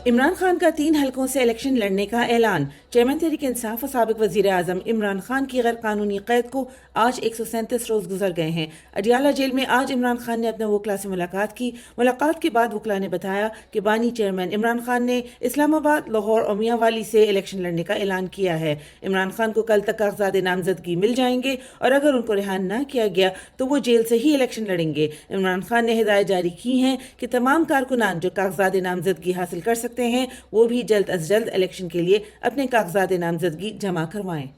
इमरान खान का 3 हलकों से इलेक्शन लड़ने का ऐलान। चेयरमैन तहरीक इंसाफ और साबिक वजीर आजम इमरान खान की गैर कानूनी कैद को आज 137 रोज गुजर गए हैं। अडियाला जेल में आज इमरान खान ने अपने वकला से मुलाकात की। मुलाकात के बाद वकला ने बताया कि बानी चेयरमैन इमरान खान ने इस्लामाबाद, लाहौर और मियांवाली से इलेक्शन लड़ने का ऐलान किया है। इमरान खान को कल तक कागजात नामजदगी मिल जाएंगे और अगर उनको रिहा न किया गया तो वो जेल से ही इलेक्शन लड़ेंगे। इमरान खान ने हिदायत जारी की है कि तमाम कारकुनान जो कागजात नामजदगी हासिल कर सकते हैं वो भी जल्द अज जल्द इलेक्शन के लिए अपने कागजात नामजदगी जमा करवाएं।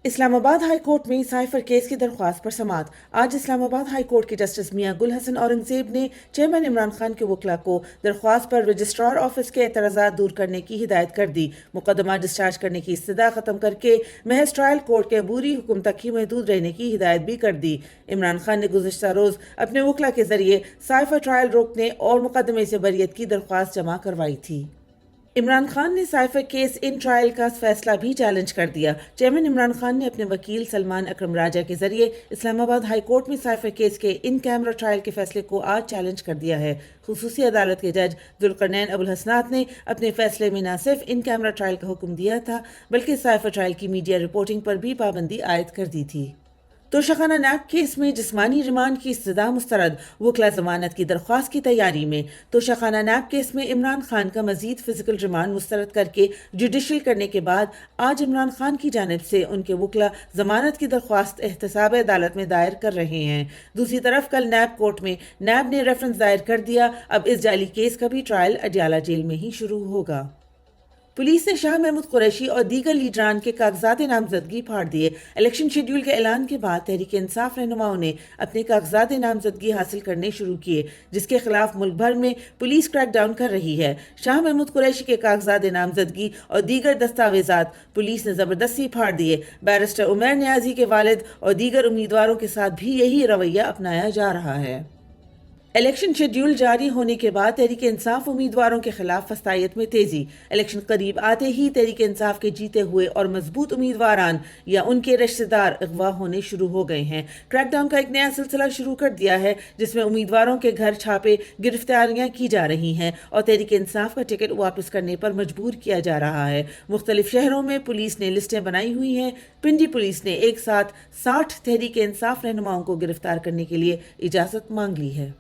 इस्लामाबाद हाई कोर्ट में साइफर केस की दरख्वास्त पर समाअत। आज इस्लामाबाद हाई कोर्ट के जस्टिस मियां गुल हसन औरंगजेब ने चेयरमैन इमरान खान के वकला को दरख्वास्त पर रजिस्ट्रार ऑफिस के एतराज़ात दूर करने की हिदायत कर दी। मुकदमा डिस्चार्ज करने की इस्तदा खत्म करके महज ट्रायल कोर्ट के अबूरी हुक्म तक ही महदूद रहने की हिदायत भी कर दी। इमरान खान ने गुज़िश्ता रोज अपने वकला के जरिए साइफर ट्रायल रोकने और मुकदमे से बरियत की दरख्वास्त जमा करवाई थी। इमरान खान ने साइफर केस इन ट्रायल का फैसला भी चैलेंज कर दिया। चेयरमैन इमरान खान ने अपने वकील सलमान अकरम राजा के जरिए इस्लामाबाद हाई कोर्ट में साइफर केस के इन कैमरा ट्रायल के फैसले को आज चैलेंज कर दिया है। खुसूसी अदालत के जज जुल्करनैन अबुल हसनात ने अपने फैसले में न सिर्फ इन कैमरा ट्रायल का हुक्म दिया था बल्कि साइफर ट्रायल की मीडिया रिपोर्टिंग पर भी पाबंदी आयद कर दी थी। तोशाखाना नैब केस में जिस्मानी रिमांड की इस्तदा मुस्तरद। वकला जमानत की दरख्वास्त की तैयारी में। तोशाखाना नैब केस में इमरान खान का मजीद फिजिकल रिमांड मुस्तरद करके जुडिशल करने के बाद आज इमरान खान की जानिब से उनके वकला जमानत की दरख्वास्त एहतसाब अदालत में दायर कर रहे हैं। दूसरी तरफ कल नैब कोर्ट में नैब ने रेफरेंस दायर कर दिया। अब इस जाली केस का भी ट्रायल अडियाला जेल में ही शुरू होगा। पुलिस ने शाह महमूद कुरैशी और दीगर लीडरान के कागजात नामजदगी फाड़ दिए। इलेक्शन शेड्यूल के ऐलान के बाद तहरीक इंसाफ रहनुमाओं ने अपने कागजात नामजदगी हासिल करने शुरू किए, जिसके खिलाफ मुल्क भर में पुलिस क्रैकडाउन कर रही है। शाह महमूद कुरैशी के कागजात नामजदगी और दीगर दस्तावेजात पुलिस ने जबरदस्ती फाड़ दिए। बैरिस्टर उमर न्याजी के वालिद और दीगर उम्मीदवारों के साथ भी यही रवैया अपनाया जा रहा है। इलेक्शन शेड्यूल जारी होने के बाद तहरीक इंसाफ उम्मीदवारों के खिलाफ फस्तायत में तेजी। इलेक्शन करीब आते ही तहरीक इंसाफ के जीते हुए और मजबूत उम्मीदवारान या उनके रिश्तेदार अगवा होने शुरू हो गए हैं। क्रैकडाउन का एक नया सिलसिला शुरू कर दिया है जिसमें उम्मीदवारों के घर छापे गिरफ्तारियां की जा रही हैं और तहरीक इंसाफ का टिकट वापस करने पर मजबूर किया जा रहा है। मुख्तलिफ शहरों में पुलिस ने लिस्टें बनाई हुई हैं। पिंडी पुलिस ने एक साथ 60 तहरीक इंसाफ रहनुमाओं को गिरफ्तार करने के लिए इजाजत मांग ली है।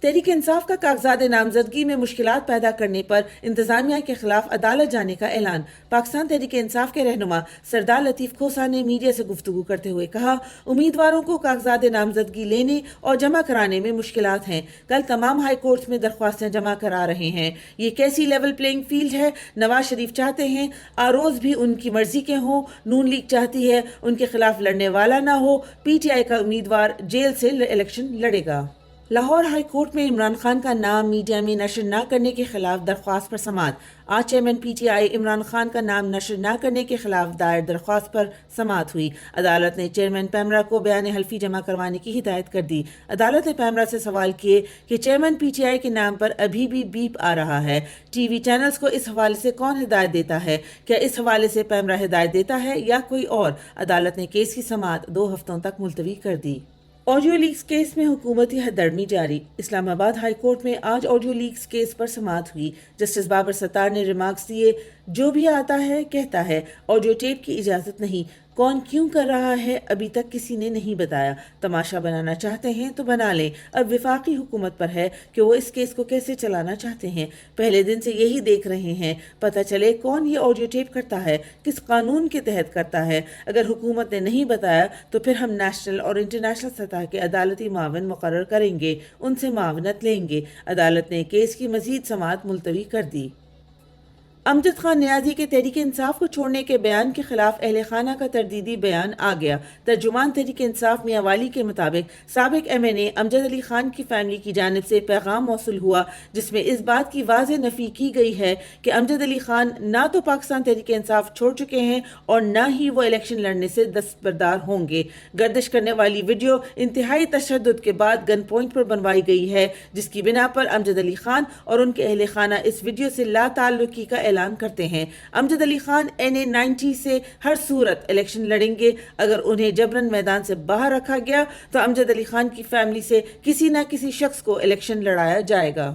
तहरीक इंसाफ का कागजात नामजदगी में मुश्किलात पैदा करने पर इंतजामिया के खिलाफ अदालत जाने का ऐलान। पाकिस्तान तहरीक इंसाफ के रहनुमा सरदार लतीफ खोसा ने मीडिया से गुफ्तगू करते हुए कहा, उम्मीदवारों को कागजात नामजदगी लेने और जमा कराने में मुश्किलात हैं। कल तमाम हाई कोर्ट्स में दरख्वास्तें जमा करा रहे हैं। ये कैसी लेवल प्लेइंग फील्ड है? नवाज शरीफ चाहते हैं आरोज भी उनकी मर्जी के हों, नून लीग चाहती है उनके खिलाफ लड़ने वाला ना हो, PTI का उम्मीदवार जेल से इलेक्शन लड़ेगा। लाहौर हाई कोर्ट में इमरान खान का नाम मीडिया में नशर न करने के खिलाफ दरख्वास्त पर समाअत। आज चेयरमैन PTI इमरान खान का नाम नशर न करने के खिलाफ दायर दरख्वास्त पर समाअत हुई। अदालत ने चेयरमैन पैमरा को बयान हल्फी जमा करवाने की हिदायत कर दी। अदालत ने पैमरा से सवाल किए कि चेयरमैन PTI के नाम पर अभी भी बीप आ रहा है। TV चैनल्स को इस हवाले से कौन हिदायत देता है? क्या इस हवाले से पैमरा हिदायत देता है या कोई और? अदालत ने केस की समाअत 2 हफ्तों तक मुलतवी कर दी। ऑडियो लीक्स केस में हुकूमती हथधर्मी जारी। इस्लामाबाद हाई कोर्ट में आज ऑडियो लीक्स केस पर समाअत हुई। जस्टिस बाबर सत्तार ने रिमार्क्स दिए, जो भी आता है कहता है, ऑडियो टेप की इजाज़त नहीं। कौन क्यों कर रहा है अभी तक किसी ने नहीं बताया। तमाशा बनाना चाहते हैं तो बना लें। अब विफाकी हुकूमत पर है कि वो इस केस को कैसे चलाना चाहते हैं। पहले दिन से यही देख रहे हैं, पता चले कौन ये ऑडियो टेप करता है, किस कानून के तहत करता है। अगर हुकूमत ने नहीं बताया तो फिर हम नेशनल और इंटरनेशनल सतह के अदालती मावन मुकर्रर करेंगे, उनसे मावनत लेंगे। अदालत ने केस की मजीद समाअत मुलतवी कर दी। अमजद खान न्याजी के तहरीक इंसाफ को छोड़ने के बयान के खिलाफ अहले खाना का तरदीदी बयान आ गया। तर्जुमान तहरीक इंसाफ मियांवाली के मुताबिक साबिक MNA अमजद अली खान की फैमिली की जानिब से पैगाम मौसूल हुआ जिसमें इस बात की वाज़ेह नफ़ी की गई है कि अमजद अली खान ना तो पाकिस्तान तहरीक इंसाफ छोड़ चुके हैं और न ही वो इलेक्शन लड़ने से दस्तबरदार होंगे। गर्दिश करने वाली वीडियो इंतहाई तशद्दुद के बाद गन पॉइंट पर बनवाई गई है, जिसकी बिना पर अमजद अली खान और उनके अहले खाना इस वीडियो से ला ताल्लुकी का ऐलान करते हैं। अमजद अली खान NA-90 से हर सूरत इलेक्शन लड़ेंगे। अगर उन्हें जबरन मैदान से बाहर रखा गया तो अमजद अली खान की फैमिली से किसी न किसी शख्स को इलेक्शन लड़ाया जाएगा।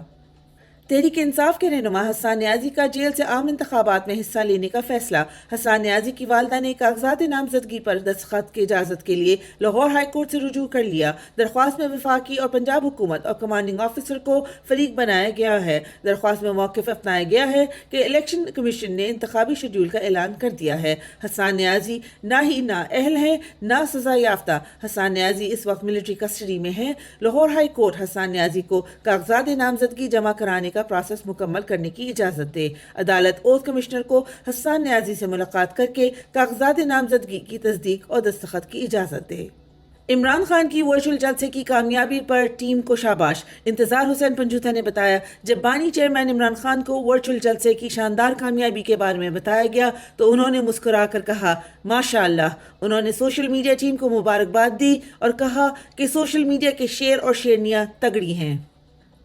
تحریک انصاف کے رہنما حسان نیازی کا جیل سے عام انتخابات میں حصہ لینے کا فیصلہ۔ حسان نیازی کی والدہ نے کاغذات نامزدگی پر دستخط کی اجازت کے لیے لاہور ہائی کورٹ سے رجوع کر لیا۔ درخواست میں وفاقی اور پنجاب حکومت اور کمانڈنگ آفیسر کو فریق بنایا گیا ہے۔ درخواست میں موقف اپنایا گیا ہے کہ الیکشن کمیشن نے انتخابی شیڈول کا اعلان کر دیا ہے۔ حسان نیازی نہ ہی نااہل ہیں نہ سزا یافتہ۔ حسان نیازی اس وقت ملٹری کسٹڈی میں ہیں۔ لاہور ہائی کورٹ حسان نیازی کو کاغذات نامزدگی جمع کرانے کا پروسیس مکمل کرنے کی اجازت دے۔ عدالت اوتھ کمشنر کو حسان نیازی سے ملاقات کر کے کاغذات نامزدگی کی تصدیق اور دستخط کی اجازت دے۔ عمران خان کی ورچوئل جلسے کی کامیابی پر ٹیم کو شاباش۔ انتظار حسین پنجوتا نے بتایا، جب بانی چیئرمین عمران خان کو ورچوئل جلسے کی شاندار کامیابی کے بارے میں بتایا گیا تو انہوں نے مسکرا کر کہا ماشاء اللہ۔ انہوں نے سوشل میڈیا ٹیم کو مبارکباد دی اور کہا کہ سوشل میڈیا کے شیر اور شیرنیاں تگڑی ہیں۔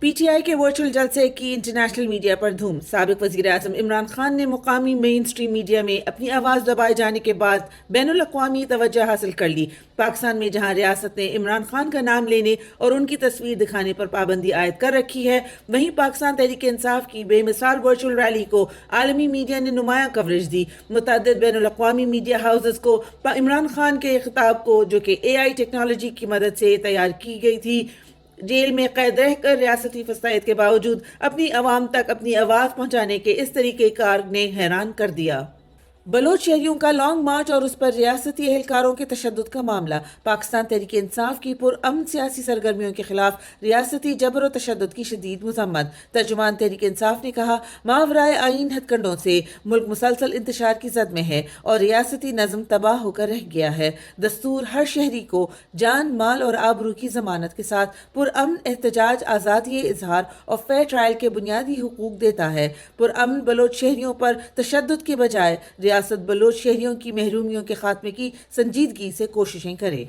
پی ٹی آئی کے ورچوئل جلسے کی انٹرنیشنل میڈیا پر دھوم۔ سابق وزیر اعظم عمران خان نے مقامی مین سٹریم میڈیا میں اپنی آواز دبائے جانے کے بعد بین الاقوامی توجہ حاصل کر لی۔ پاکستان میں جہاں ریاست نے عمران خان کا نام لینے اور ان کی تصویر دکھانے پر پابندی عائد کر رکھی ہے، وہیں پاکستان تحریک انصاف کی بے مثال ورچوئل ریلی کو عالمی میڈیا نے نمایاں کوریج دی۔ متعدد بین الاقوامی میڈیا ہاؤسز کو عمران خان کے خطاب کو، جو کہ اے آئی ٹیکنالوجی کی مدد سے تیار کی گئی تھی، جیل میں قید رہ کر ریاستی فساد کے باوجود اپنی عوام تک اپنی آواز پہنچانے کے اس طریقہ کار نے حیران کر دیا۔ بلوچ شہریوں کا لانگ مارچ اور اس پر ریاستی اہلکاروں کے تشدد کا معاملہ۔ پاکستان تحریک انصاف کی پرامن سیاسی سرگرمیوں کے خلاف ریاستی جبر و تشدد کی شدید مذمت۔ ترجمان تحریک انصاف نے کہا، ماورائے آئین ہتھ کنڈوں سے ملک مسلسل انتشار کی زد میں ہے اور ریاستی نظم تباہ ہو کر رہ گیا ہے۔ دستور ہر شہری کو جان، مال اور آبرو کی ضمانت کے ساتھ پرامن احتجاج، آزادی اظہار اور فیئر ٹرائل کے بنیادی حقوق دیتا ہے۔ پرامن بلوچ شہریوں پر تشدد کے بجائے ریاست بلوچ شہریوں کی محرومیوں کے خاتمے کی سنجیدگی سے کوششیں کرے۔